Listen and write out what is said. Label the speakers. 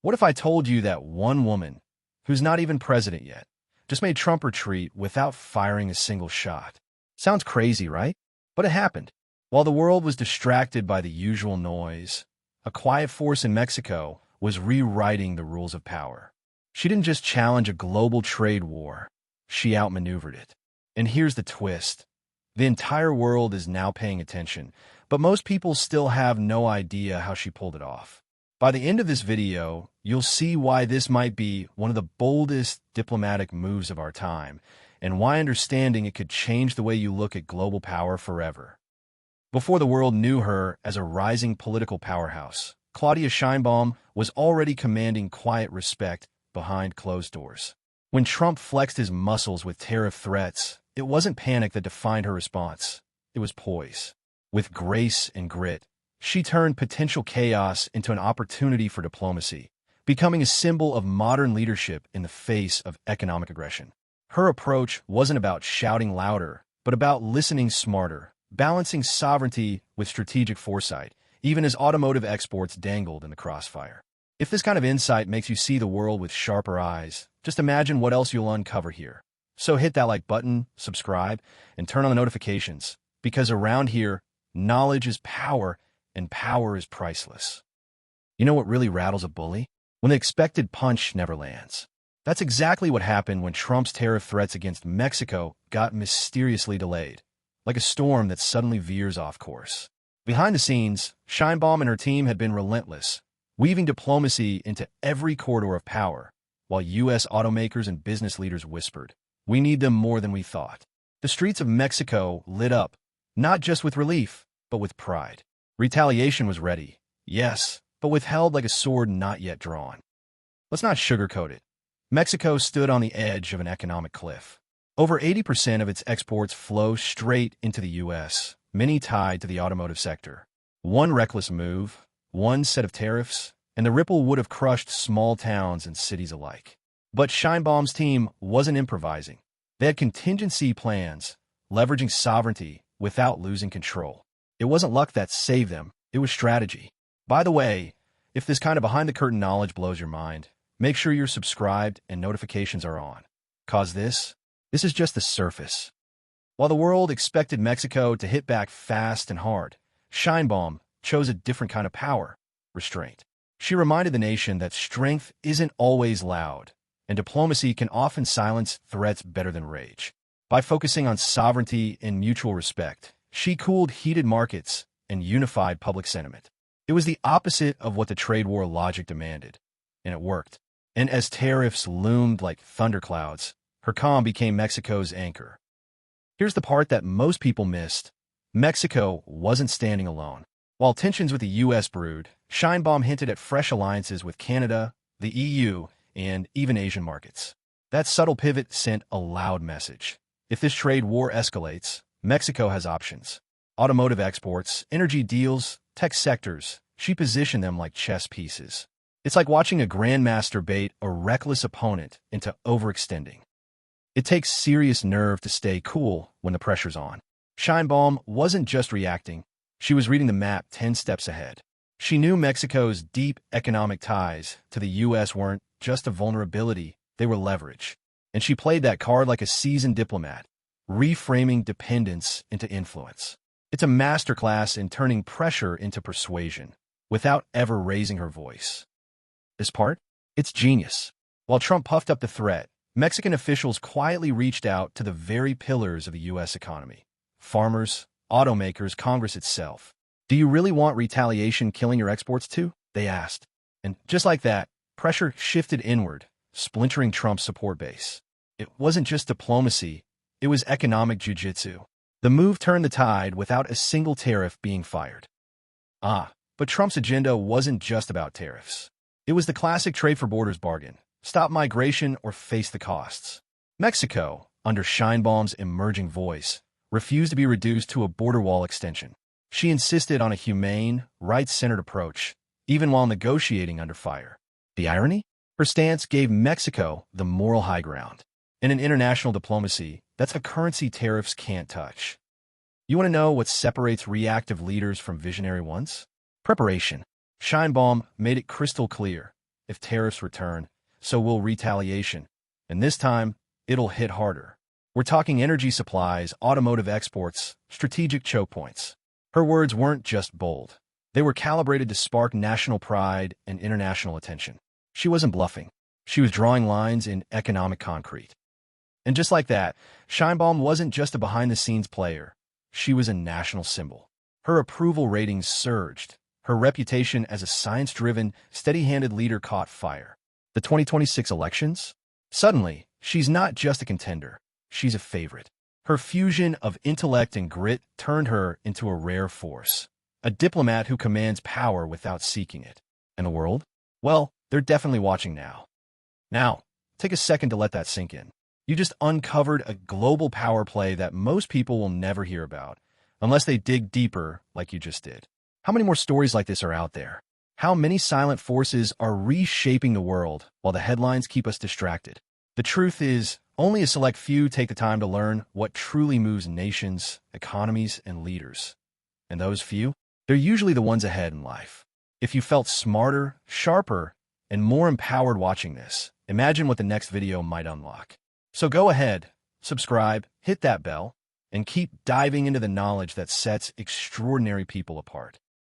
Speaker 1: What if I told you that one woman, who's not even president yet, just made Trump retreat without firing a single shot? Sounds crazy, right? But it happened. While the world was distracted by the usual noise, a quiet force in Mexico was rewriting the rules of power. She didn't just challenge a global trade war, she outmaneuvered it. And here's the twist. The entire world is now paying attention, but most people still have no idea how she pulled it off. By the end of this video, you'll see why this might be one of the boldest diplomatic moves of our time, and why understanding it could change the way you look at global power forever. Before the world knew her as a rising political powerhouse, Claudia Sheinbaum was already commanding quiet respect behind closed doors. When Trump flexed his muscles with tariff threats, it wasn't panic that defined her response. It was poise. With grace and grit, she turned potential chaos into an opportunity for diplomacy, becoming a symbol of modern leadership in the face of economic aggression. Her approach wasn't about shouting louder, but about listening smarter, balancing sovereignty with strategic foresight, even as automotive exports dangled in the crossfire. If this kind of insight makes you see the world with sharper eyes, just imagine what else you'll uncover here. So hit that like button, subscribe, and turn on the notifications, because around here, knowledge is power, and power is priceless. You know what really rattles a bully? When the expected punch never lands. That's exactly what happened when Trump's tariff threats against Mexico got mysteriously delayed, like a storm that suddenly veers off course. Behind the scenes, Sheinbaum and her team had been relentless, weaving diplomacy into every corridor of power, while U.S. automakers and business leaders whispered, "We need them more than we thought." The streets of Mexico lit up, not just with relief, but with pride. Retaliation was ready, yes, but withheld like a sword not yet drawn. Let's not sugarcoat it. Mexico stood on the edge of an economic cliff. Over 80% of its exports flow straight into the U.S., many tied to the automotive sector. One reckless move, one set of tariffs, and the ripple would have crushed small towns and cities alike. But Sheinbaum's team wasn't improvising. They had contingency plans, leveraging sovereignty without losing control. It wasn't luck that saved them, it was strategy. By the way, if this kind of behind-the-curtain knowledge blows your mind, make sure you're subscribed and notifications are on. Cause this is just the surface. While the world expected Mexico to hit back fast and hard, Sheinbaum chose a different kind of power, restraint. She reminded the nation that strength isn't always loud, and diplomacy can often silence threats better than rage. By focusing on sovereignty and mutual respect, she cooled heated markets and unified public sentiment. It was the opposite of what the trade war logic demanded, and it worked. And as tariffs loomed like thunderclouds, her calm became Mexico's anchor. Here's the part that most people missed. Mexico wasn't standing alone. While tensions with the U.S. brewed, Sheinbaum hinted at fresh alliances with Canada, the EU, and even Asian markets. That subtle pivot sent a loud message. If this trade war escalates, Mexico has options. Automotive exports, energy deals, tech sectors, she positioned them like chess pieces. It's like watching a grandmaster bait a reckless opponent into overextending. It takes serious nerve to stay cool when the pressure's on. Sheinbaum wasn't just reacting, she was reading the map 10 steps ahead. She knew Mexico's deep economic ties to the U.S. weren't just a vulnerability, they were leverage. And she played that card like a seasoned diplomat, reframing dependence into influence. It's a masterclass in turning pressure into persuasion, without ever raising her voice. This part? It's genius. While Trump puffed up the threat, Mexican officials quietly reached out to the very pillars of the U.S. economy. Farmers, automakers, Congress itself. "Do you really want retaliation killing your exports too?" they asked. And just like that, pressure shifted inward, splintering Trump's support base. It wasn't just diplomacy, it was economic jiu-jitsu. The move turned the tide without a single tariff being fired. But Trump's agenda wasn't just about tariffs. It was the classic trade for borders bargain. Stop migration or face the costs. Mexico, under Sheinbaum's emerging voice, refused to be reduced to a border wall extension. She insisted on a humane, right-centered approach, even while negotiating under fire. The irony? Her stance gave Mexico the moral high ground. In an international diplomacy, that's a currency tariffs can't touch. You want to know what separates reactive leaders from visionary ones? Preparation. Sheinbaum made it crystal clear. If tariffs return, so will retaliation. And this time, it'll hit harder. We're talking energy supplies, automotive exports, strategic choke points. Her words weren't just bold. They were calibrated to spark national pride and international attention. She wasn't bluffing. She was drawing lines in economic concrete. And just like that, Sheinbaum wasn't just a behind-the-scenes player. She was a national symbol. Her approval ratings surged. Her reputation as a science-driven, steady-handed leader caught fire. The 2026 elections? Suddenly, she's not just a contender. She's a favorite. Her fusion of intellect and grit turned her into a rare force. A diplomat who commands power without seeking it. And the world? Well, they're definitely watching now. Now, take a second to let that sink in. You just uncovered a global power play that most people will never hear about, unless they dig deeper like you just did. How many more stories like this are out there? How many silent forces are reshaping the world while the headlines keep us distracted? The truth is, only a select few take the time to learn what truly moves nations, economies, and leaders. And those few? They're usually the ones ahead in life. If you felt smarter, sharper, and more empowered watching this, imagine what the next video might unlock. So go ahead, subscribe, hit that bell, and keep diving into the knowledge that sets extraordinary people apart.